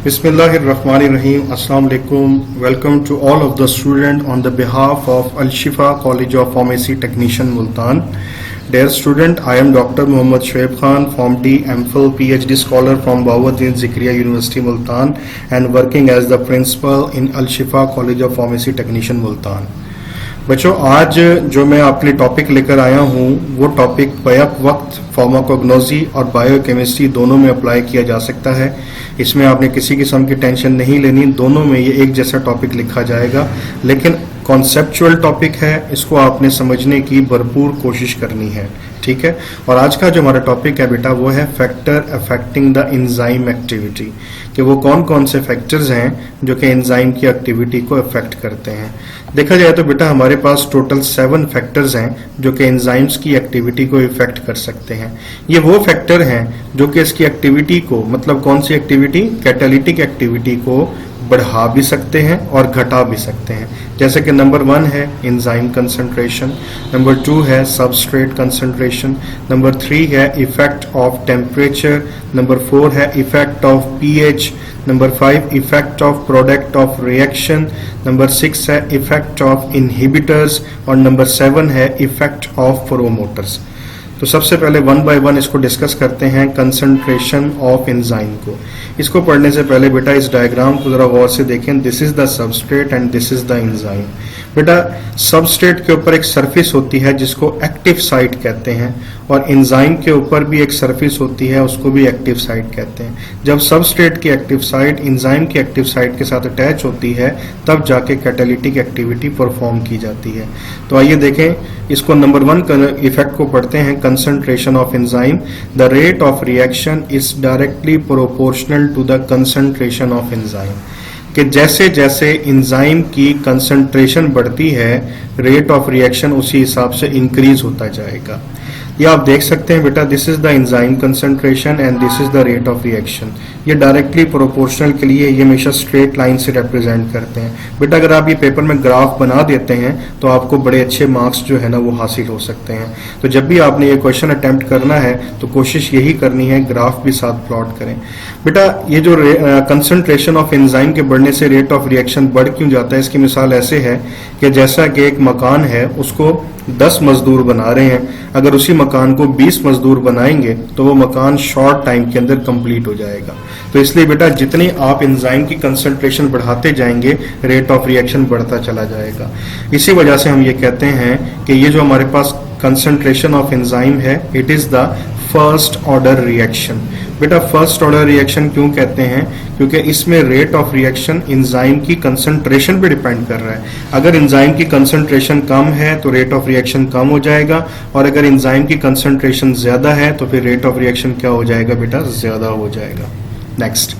Bismillahirrahmanirrahim. Assalamu alaikum. Welcome to all of the students on the behalf of Al Shifa College of Pharmacy Technician Multan. Dear student, I am Dr. Muhammad Shoaib Khan, PharmD, MPhil, PhD scholar from Bahauddin Zikriya University Multan and working as the principal in Al Shifa College of Pharmacy Technician Multan. बच्चों, आज जो मैं अपने topic लेकर आया हूँ वो topic back वक्त फार्माकोग्नोसी और बायोकेमिस्ट्री दोनों में अप्लाई किया जा सकता है। इसमें आपने किसी किस्म की टेंशन नहीं लेनी, दोनों में ये एक जैसा टॉपिक लिखा जाएगा, लेकिन कॉन्सेप्चुअल टॉपिक है, इसको आपने समझने की भरपूर कोशिश करनी है। ठीक है। और आज का जो हमारा टॉपिक है बेटा वो है factor affecting the enzyme activity, कि वो कौन कौन से फैक्टर्स हैं जो कि एंजाइम की एक्टिविटी को अफेक्ट करते हैं। देखा जाए तो बेटा हमारे पास टोटल 7 फैक्टर्स हैं जो कि एंजाइम्स की एक्टिविटी को इफेक्ट कर सकते हैं। ये वो फैक्टर हैं जो कि इसकी एक्टिविटी को, मतलब कौन सी एक्टिविटी, कैटालिटिक एक्टिविटी को बढ़ा भी सकते हैं और घटा भी सकते हैं। जैसे कि नंबर 1 है एंजाइम कंसंट्रेशन, नंबर 2 है सबस्ट्रेट कंसंट्रेशन, नंबर 3 है इफेक्ट ऑफ टेम्परेचर, नंबर 4 है effect of pH, number 5 effect of product of reaction, number 6 है इफेक्ट ऑफ इनहिबिटर्स और नंबर 7 है इफेक्ट ऑफ प्रोमोटर्स। तो सबसे पहले 1 बाय 1 इसको डिस्कस करते हैं, कंसंट्रेशन ऑफ एंजाइम को। इसको पढ़ने से पहले बेटा इस डायग्राम को जरा गौर से देखें। This is the substrate and this is the enzyme. बेटा सबस्ट्रेट के ऊपर एक सरफेस होती है जिसको एक्टिव साइट कहते हैं, और एंजाइम के ऊपर भी एक सरफेस होती है, उसको भी एक्टिव साइट कहते हैं। जब सबस्ट्रेट की एक्टिव साइट एंजाइम की एक्टिव साइट के साथ अटैच होती है तब जाके कैटालिटिक एक्टिविटी परफॉर्म की जाती है। तो आइए देखें, इसको नंबर 1 इफेक्ट को पढ़ते हैं, concentration of enzyme. The rate of reaction is directly proportional to the concentration of enzyme, कि जैसे जैसे एंजाइम की कंसंट्रेशन बढ़ती है रेट ऑफ रिएक्शन उसी हिसाब से इंक्रीज होता जाएगा। ये आप देख सकते हैं बेटा, this is the enzyme concentration and this is the rate of reaction. ये डायरेक्टली प्रोपोर्शनल के लिए ये हमेशा स्ट्रेट लाइन से रिप्रेजेंट करते हैं। बेटा अगर आप ये पेपर में ग्राफ बना देते हैं तो आपको बड़े अच्छे मार्क्स जो है ना वो हासिल हो सकते हैं। तो जब भी आपने ये क्वेश्चन अटेम्प्ट करना है तो कोशिश यही करनी है ग्राफ भी साथ प्लॉट करें। बेटा ये जो कंसंट्रेशन ऑफ एंजाइम के बढ़ने से रेट ऑफ रिएक्शन बढ़ क्यों जाता है, इसकी मिसाल ऐसे है कि जैसा कि एक मकान है उसको 10 मजदूर बना रहे हैं, अगर उसी मकान को 20 मजदूर बनाएंगे तो वो मकान शॉर्ट टाइम के अंदर कंप्लीट हो जाएगा। तो इसलिए बेटा जितने आप एंजाइम की कंसंट्रेशन बढ़ाते जाएंगे रेट ऑफ रिएक्शन बढ़ता चला जाएगा। इसी वजह से हम ये कहते हैं कि ये जो हमारे पास कंसंट्रेशन ऑफ एंजाइम है it is the first order reaction. बेटा फर्स्ट ऑर्डर रिएक्शन क्यों कहते हैं, क्योंकि इसमें रेट ऑफ रिएक्शन एंजाइम की कंसंट्रेशन पे डिपेंड कर रहा है। अगर एंजाइम की कंसंट्रेशन कम है तो रेट ऑफ रिएक्शन कम हो जाएगा, और अगर एंजाइम की कंसंट्रेशन ज्यादा है तो फिर रेट ऑफ रिएक्शन क्या हो जाएगा बेटा, ज्यादा हो जाएगा। Next,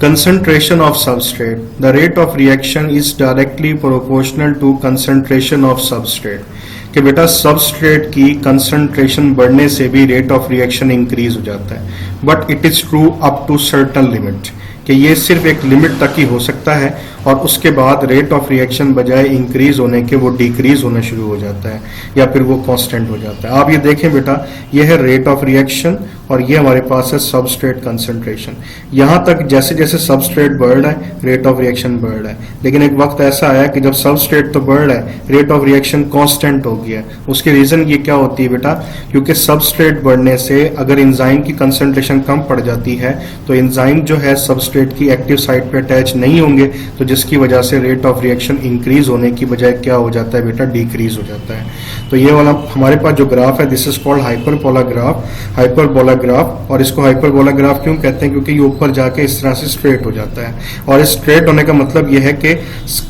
concentration of substrate. The rate of reaction is directly proportional to concentration of substrate. कि बेटा सबस्ट्रेट की कंसंट्रेशन बढ़ने से भी रेट ऑफ रिएक्शन इंक्रीज हो जाता है, but it is true up to certain limit, कि ये सिर्फ एक लिमिट तक ही हो सकता है और उसके बाद रेट ऑफ रिएक्शन बजाय इंक्रीज होने के वो डिक्रीज होना शुरू हो जाता है या फिर वो कांस्टेंट हो जाता है। आप ये देखें बेटा, ये है रेट ऑफ रिएक्शन और ये हमारे पास है सबस्ट्रेट कंसंट्रेशन। यहाँ तक जैसे जैसे सबस्ट्रेट बढ़ रहा है रेट ऑफ रिएक्शन बढ़ रहा है, लेकिन एक वक्त ऐसा आया कि जब सबस्ट्रेट तो बढ़ रहा है रेट ऑफ रिएक्शन कांस्टेंट हो गया। उसकी रीजन ये क्या होती है बेटा, क्योंकि सबस्ट्रेट बढ़ने से अगर एंजाइम की कंसंट्रेशन कम पड़ जाती है तो एंजाइम जो है सबस्ट्रेट की एक्टिव साइट पे अटैच नहीं होंगे, तो जिसकी वजह से रेट ऑफ रिएक्शन इंक्रीज होने की बजाय क्या हो जाता है बेटा, डिक्रीज हो जाता है। तो ये वाला हमारे पास जो ग्राफ है this is called hyperbola graph, hyperbola graph. और इसको हाइपरबोला ग्राफ क्यों कहते हैं, क्योंकि ये ऊपर जाके इस तरह से स्ट्रेट हो जाता है, और इस स्ट्रेट होने का मतलब ये है कि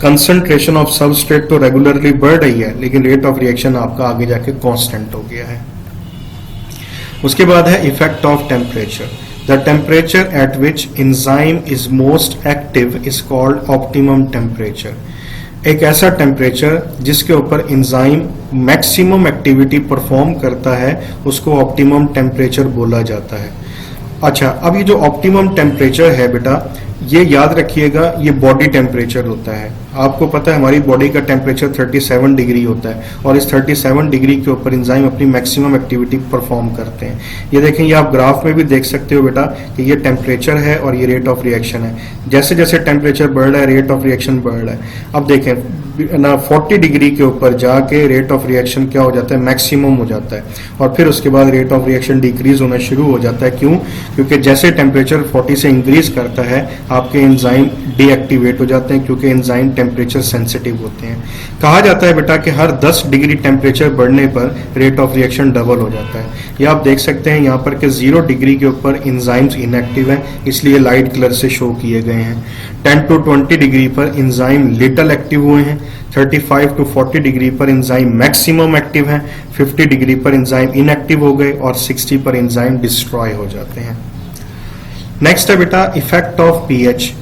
कंसंट्रेशन ऑफ सबस्ट्रेट तो रेगुलरली बढ़ रही है लेकिन रेट ऑफ रिएक्शन आपका आगे जाके कांस्टेंट हो गया है। उसके बाद है effect of temperature. The temperature at which enzyme is most active is called optimum temperature. एक ऐसा टेम्परेचर जिसके ऊपर एंजाइम मैक्सिमम एक्टिविटी परफॉर्म करता है उसको ऑप्टिमम टेम्परेचर बोला जाता है। अच्छा, अब ये जो ऑप्टिमम टेम्परेचर है बेटा, ये याद रखिएगा, ये बॉडी टेम्परेचर होता है। आपको पता है हमारी बॉडी का टेम्परेचर 37 डिग्री होता है और इस 37 डिग्री के ऊपर एंजाइम अपनी मैक्सिमम एक्टिविटी परफॉर्म करते हैं। ये देखें, ये आप ग्राफ में भी देख सकते हो बेटा कि ये टेम्परेचर है और ये रेट ऑफ रिएक्शन है। जैसे जैसे टेम्परेचर बढ़ रहा है रेट ऑफ रिएक्शन बढ़ रहा है। अब देखें ना 40 डिग्री के ऊपर जाके रेट ऑफ रिएक्शन क्या हो जाता है, मैक्सिमम हो जाता है और फिर उसके बाद रेट ऑफ रिएक्शन डिक्रीज होना शुरू हो जाता है। क्यों? क्योंकि जैसे टेम्परेचर 40 से इंक्रीज करता है आपके एंजाइम डीएक्टिवेट हो जाते हैं, क्योंकि एंजाइम टेम्परेचर सेंसिटिव होते हैं। कहा जाता है बेटा कि हर 10 डिग्री टेम्परेचर बढ़ने पर रेट ऑफ रिएक्शन डबल हो जाता है। ये आप देख सकते हैं यहाँ पर कि 0 डिग्री के ऊपर एंजाइम्स इनएक्टिव हैं, इसलिए लाइट कलर से शो किए गए हैं। 10 to 20 डिग्री पर एंजाइम लिटिल एक्टिव हुए हैं। 35 to 40 डिग्री पर एंजाइम मैक्सिमम एक्टिव हैं। 50 डिग्री पर एंजाइम इनएक्टिव हो गए और 60 पर एंजाइम डिस्ट्रॉय हो जाते हैं। नेक्स्ट है बेटा इफेक्ट ऑफ पीएच।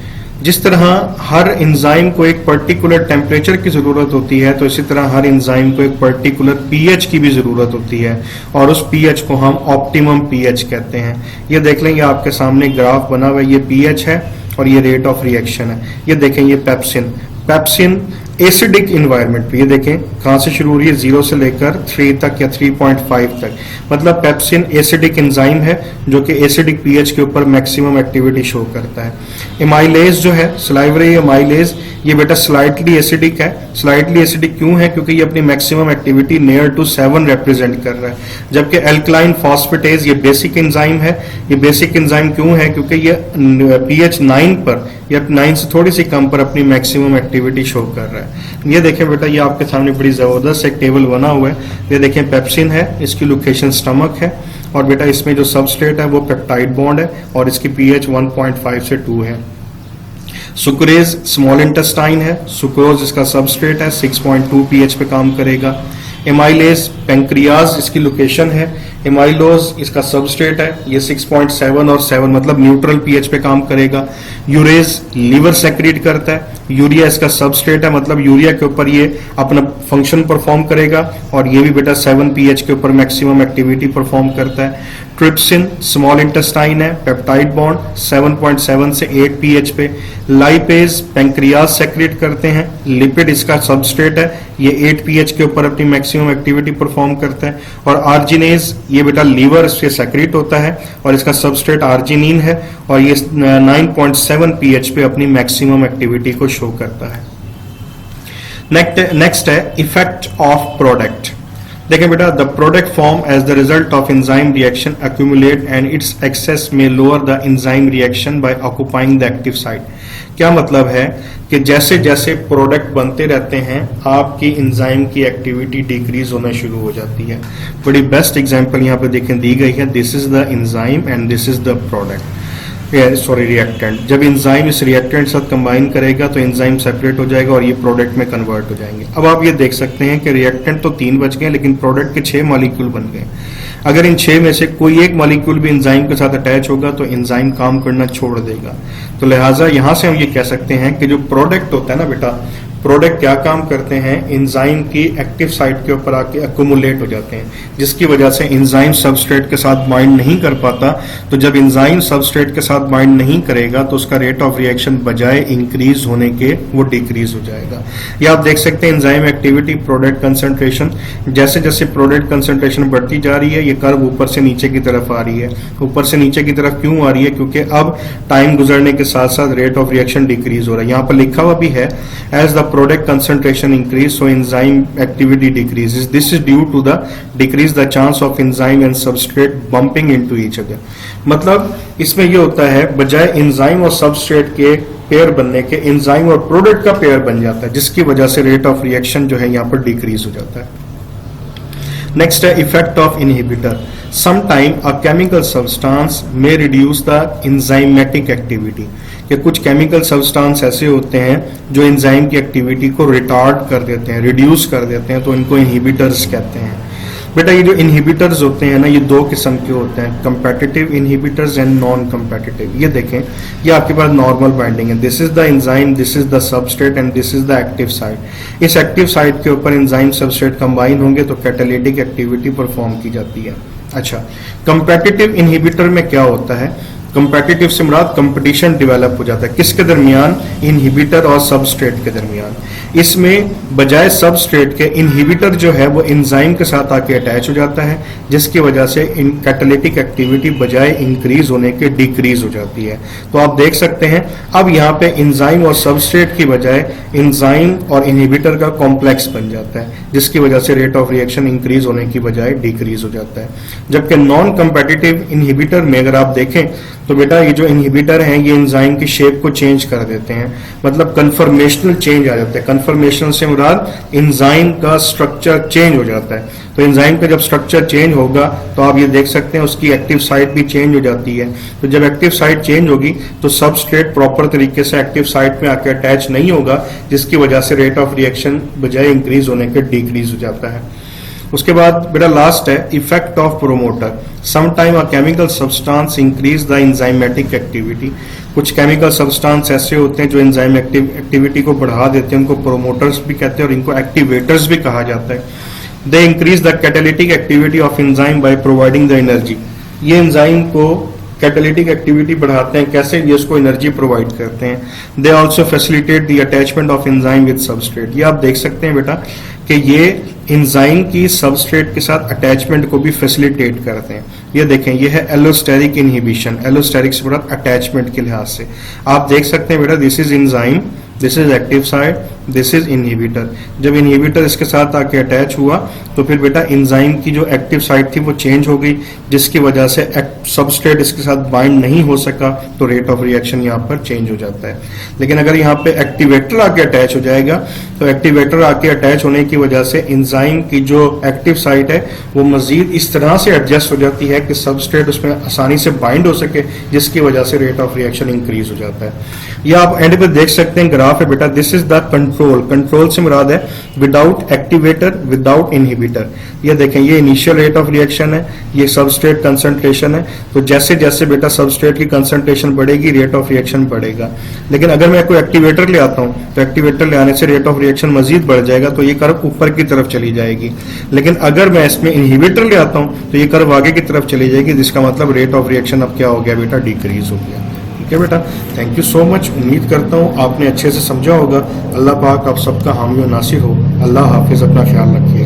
जिस तरह हर एंजाइम को एक पर्टिकुलर टेम्परेचर की जरूरत होती है, तो इसी तरह हर एंजाइम को एक पर्टिकुलर पीएच की भी जरूरत होती है और उस पीएच को हम ऑप्टिमम पीएच कहते हैं। ये देख लेंगे आपके सामने ग्राफ बना हुआ है, ये पीएच है और ये रेट ऑफ रिएक्शन है। ये देखें, ये पेप्सिन एसिडिक इन्वायरमेंट पे, ये देखें कहां से शुरू हो रही है, 0 से लेकर 3 तक या 3.5 तक। मतलब पेप्सिन एसिडिक एंजाइम है जो कि एसिडिक पीएच के ऊपर मैक्सिमम एक्टिविटी शो करता है। एमाइलेज जो है, सलाइवरी एमाइलेज, ये बेटा स्लाइटली एसिडिक है। स्लाइटली एसिडिक क्यों है? क्योंकि ये अपनी maximum activity near to 7 represent कर रहा है। जबकि एल्कलाइन फॉस्फेटेज ये बेसिक एंजाइम है। ये बेसिक एंजाइम क्यों है? क्योंकि ये पीएच 9 पर या 9 से थोड़ी सी कम पर अपनी मैक्सिमम एक्टिविटी शो कर रहा है। ये देखें बेटा, ये आपके सामने बड़ी जबरदस्त एक टेबल बना हुआ है। ये देखें पेप्सिन है, इसकी लोकेशन स्टमक है और बेटा इसमें जो सबस्ट्रेट है वो पेप्टाइड बॉन्ड है और इसकी पीएच 1.5 से 2 है। सुक्रेज स्मॉल इंटेस्टाइन है, सुक्रोज इसका सबस्ट्रेट है, 6.2 पीएच पे काम करेगा। एमाइलेज पेंक्रियाज इसकी लोकेशन है। एमाइलोज इसका सबस्ट्रेट है, ये 6.7 और 7 मतलब न्यूट्रल पीएच पे काम करेगा। यूरेज लीवर सेक्रेट करता है। यूरिया इसका सबस्ट्रेट है, मतलब यूरिया के ऊपर ये अपना फंक्शन परफॉर्म करेगा और ये भी बेटा 7 पीएच के ऊपर मैक्सिमम एक्टिविटी परफॉर्म करता है। ट्रिप्सिन स्मॉल इंटेस्टाइन है, पेप्टाइड बॉन्ड 7.7 से 8 पीएच पे। लाइपेज पेंक्रियाज सेक्रेट करते हैं। लिपिड इसका सबस्ट्रेट है, ये 8 पीएच के ऊपर अपनी मैक्सिमम एक्टिविटी परफॉर्म करता है। और आर्जिनेज ये बेटा लीवर से सेक्रेट होता है और इसका सबस्ट्रेट आर्जिनिन है और ये 9.7 पीएच पे अपनी मैक्सिमम एक्टिविटी को शो करता है। नेक्स्ट है इफेक्ट ऑफ प्रोडक्ट। देखें बेटा, the product form as the result of enzyme reaction accumulate and its excess में lower the enzyme reaction by occupying the active site. क्या मतलब है कि जैसे जैसे प्रोडक्ट बनते रहते हैं आपकी एंजाइम की एक्टिविटी डिक्रीज होना शुरू हो जाती है। बड़ी बेस्ट एग्जांपल यहाँ पे देखें दी गई है, this is the enzyme and this is the product, sorry reactant. जब एंजाइम इस रिएक्टेंट के साथ कंबाइन करेगा तो एंजाइम सेपरेट हो जाएगा और ये प्रोडक्ट में कन्वर्ट हो जाएंगे। अब आप ये देख सकते हैं कि रिएक्टेंट तो 3 बच गए लेकिन प्रोडक्ट के 6 मॉलिक्यूल बन गए। अगर इन 6 में से कोई एक मॉलिक्यूल भी एंजाइम के साथ अटैच होगा तो एंजाइम काम करना छोड़ देगा। तो लिहाजा यहां से हम ये कह सकते हैं कि जो प्रोडक्ट होता है ना बेटा, प्रोडक्ट क्या काम करते हैं, एंजाइम की एक्टिव साइट के ऊपर आके एक्यूमुलेट हो जाते हैं, जिसकी वजह से एंजाइम सबस्ट्रेट के साथ बाइंड नहीं कर पाता। तो जब एंजाइम सबस्ट्रेट के साथ बाइंड नहीं करेगा तो उसका रेट ऑफ रिएक्शन बजाय इंक्रीज होने के वो डिक्रीज हो जाएगा। ये आप देख सकते हैं एंजाइम एक्टिविटी, प्रोडक्ट कंसंट्रेशन। जैसे जैसे प्रोडक्ट कंसंट्रेशन बढ़ती जा रही है ये कर्व ऊपर से नीचे की तरफ आ रही है। ऊपर से नीचे की तरफ क्यों आ रही है? क्योंकि अब टाइम गुजरने के साथ साथ रेट ऑफ रिएक्शन डिक्रीज हो रहा है। यहाँ पर लिखा हुआ भी है as the product concentration increase so enzyme activity decreases. This is due to the decrease the chance of enzyme and substrate bumping into each other. मतलब इसमें ये होता है बजाय एंजाइम और सबस्ट्रेट के पेयर बनने के एंजाइम और प्रोडक्ट का पेयर बन जाता है, जिसकी वजह से रेट ऑफ रिएक्शन जो है यहाँ पर डिक्रीज हो जाता है। नेक्स्ट है effect of inhibitor. Sometime a chemical substance may reduce the enzymatic activity. कि कुछ केमिकल सब्सटेंस ऐसे होते हैं जो एंजाइम की एक्टिविटी को रिटार्ड कर देते हैं, रिड्यूस कर देते हैं, तो इनको इनहिबिटर्स कहते हैं। बेटा ये जो इनहिबिटर्स होते हैं ना, ये 2 किस्म के होते हैं, competitive inhibitors and non competitive. ये देखें, ये आपके पास नॉर्मल बाइंडिंग है, this is the enzyme, this is the substrate and this is the active site. इस एक्टिव साइट के ऊपर एंजाइम सबस्ट्रेट कंबाइन होंगे तो कैटालिटिक एक्टिविटी परफॉर्म की जाती है। अच्छा, कंपेटिटिव इनहिबिटर में क्या होता है कंपेटिटिव से मुराद कंपटीशन डेवलप हो जाता है किसके दरमियान, इनहिबिटर और सबस्ट्रेट के दरमियान। इसमें बजाय सबस्ट्रेट के इनहिबिटर जो है वो एंजाइम के साथ आके अटैच हो जाता है, जिसकी वजह से इन कैटालिटिक एक्टिविटी बजाय इंक्रीज होने के डिक्रीज हो जाती है। तो आप देख सकते हैं अब यहाँ पे एंजाइम और सबस्ट्रेट की बजाय एंजाइम और इनहिबिटर का कॉम्प्लेक्स बन जाता है, जिसकी वजह से रेट ऑफ रिएक्शन इंक्रीज होने की बजाय डिक्रीज हो जाता है। जबकि नॉन कंपेटिटिव इनहिबिटर में अगर आप देखें तो बेटा ये जो इनहिबिटर हैं ये एंजाइम की शेप को चेंज कर देते हैं, मतलब कन्फर्मेशनल चेंज आ जाता है। कन्फर्मेशनल से मुराद एंजाइम का स्ट्रक्चर चेंज हो जाता है। तो एंजाइम का जब स्ट्रक्चर चेंज होगा तो आप ये देख सकते हैं उसकी एक्टिव साइट भी चेंज हो जाती है। तो जब एक्टिव साइट चेंज होगी तो सबस्ट्रेट प्रॉपर तरीके से एक्टिव साइट में आकर अटैच नहीं होगा, जिसकी वजह से रेट ऑफ रिएक्शन बजाय इंक्रीज होने के डिक्रीज हो जाता है। उसके बाद बेटा लास्ट है effect of promoter. Sometime a chemical substance increase the enzymatic activity. कुछ केमिकल सब्सटेंस ऐसे होते हैं जो एंजाइम एक्टिविटी को बढ़ा देते हैं, उनको प्रोमोटर्स भी कहते हैं और इनको एक्टिवेटर्स भी कहा जाता है। They increase the catalytic activity of enzyme by providing the energy. ये एंजाइम को कैटालिटिक एक्टिविटी बढ़ाते हैं, कैसे, ये उसको एनर्जी प्रोवाइड करते हैं। They also facilitate the attachment of enzyme with substrate. ये आप देख सकते हैं बेटा कि ये एंजाइम की सबस्ट्रेट के साथ अटैचमेंट को भी फैसिलिटेट करते हैं। ये देखें, ये है एलोस्टेरिक इनहिबिशन। एलोस्टेरिक से मतलब अटैचमेंट के लिहाज से आप देख सकते हैं बेटा this is enzyme, this is active site, this is inhibitor. जब इनहिबिटर इसके साथ आके अटैच हुआ तो फिर बेटा एंजाइम की जो एक्टिव साइट थी वो चेंज हो गई, जिसकी वजह से सबस्ट्रेट इसके साथ बाइंड नहीं हो सका, तो रेट ऑफ रिएक्शन यहाँ पर चेंज हो जाता है। लेकिन अगर यहाँ पे एक्टिवेटर आके अटैच हो जाएगा तो एक्टिवेटर आके अटैच होने की वजह से एंजाइम की जो एक्टिव साइट है वो मजीद इस तरह से एडजस्ट हो जाती है कि सबस्ट्रेट उसमें आसानी से बाइंड हो सके, जिसकी वजह से रेट ऑफ रिएक्शन इंक्रीज हो जाता है। ये आप एंड पे देख सकते हैं ग्राफ है बेटा, this is the control. Control से मुराद है विदाउट एक्टिवेटर, विदाउट इनहिबिटर। ये देखें, ये इनिशियल रेट ऑफ रिएक्शन है, ये सबस्ट्रेट कंसंट्रेशन है। तो जैसे जैसे बेटा सबस्ट्रेट की कंसंट्रेशन बढ़ेगी रेट ऑफ रिएक्शन बढ़ेगा। लेकिन अगर मैं कोई एक्टिवेटर ले आता हूं तो एक्टिवेटर ले आने से रेट ऑफ रिएक्शन मजीद बढ़ जाएगा, तो ये कर्व ऊपर की तरफ चली जाएगी। लेकिन अगर मैं इसमें इनहिबिटर ले आता हूं तो ये कर्व आगे की तरफ चली जाएगी, जिसका मतलब रेट ऑफ रिएक्शन अब क्या हो गया बेटा, डिक्रीज हो गया। ठीक है बेटा, थैंक यू सो मच। उम्मीद करता हूँ आपने अच्छे से समझा होगा। अल्लाह पाक आप सबका हामी और नासिर हो। अल्लाह हाफिज, अपना ख्याल रखिए।